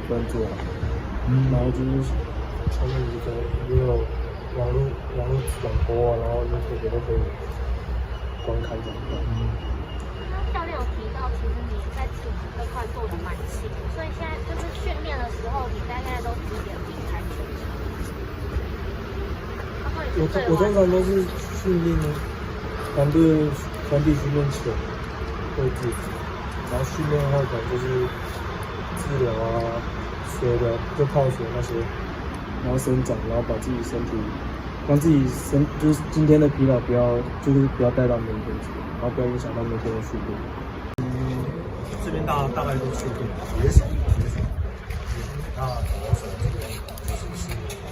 分做好，然后就是他们也有网络转播啊，然后YouTube都可以观看这样。刚刚教练有提到，其实你在体能这块做的蛮细，所以现在就是训练的时候，你大概都几点离开球场？我通常都是训练团体训练前会自己，然后训练后可能就是治疗啊、水疗就泡水那些，然后伸展，然后把自己身体让自己就是今天的疲劳不要带到明天去，然后不要影响到明天的训练。这边大概都确定，也少。那主要是就是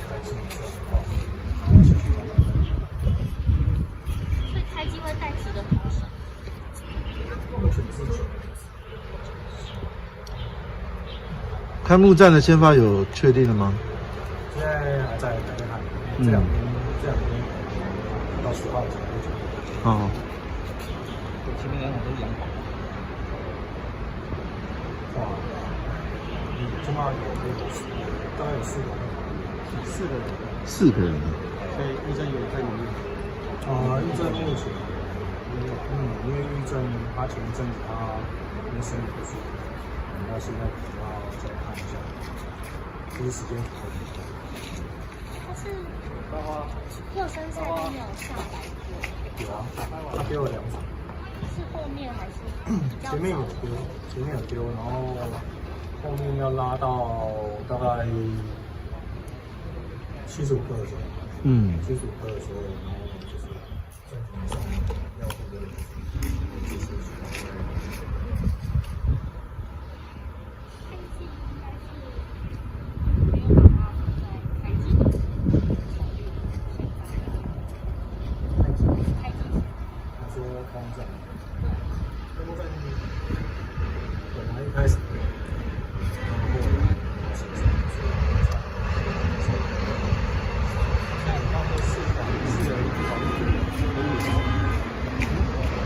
开机的状况，然后所以开机会带几个投手？目前自己。开幕战的先发有确定了吗？现在还在看，这两天到10号才会决定。哦。前面2场都是阳光。哇，你起码大概有4个人。4个人。4个人。所以玉珍有在里面。玉珍目前因为玉珍他前一阵子他因为身体不舒服，那现在可能要再看一下，就是时间可能。他是热身赛都没有下来过。有啊，他丢了2场。是后面还是前面有丢，然后后面要拉到大概75克的时候，75克的时候，然后就是正常上要这个就是说开战，本来一开始，然后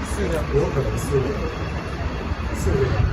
4个有可能4个。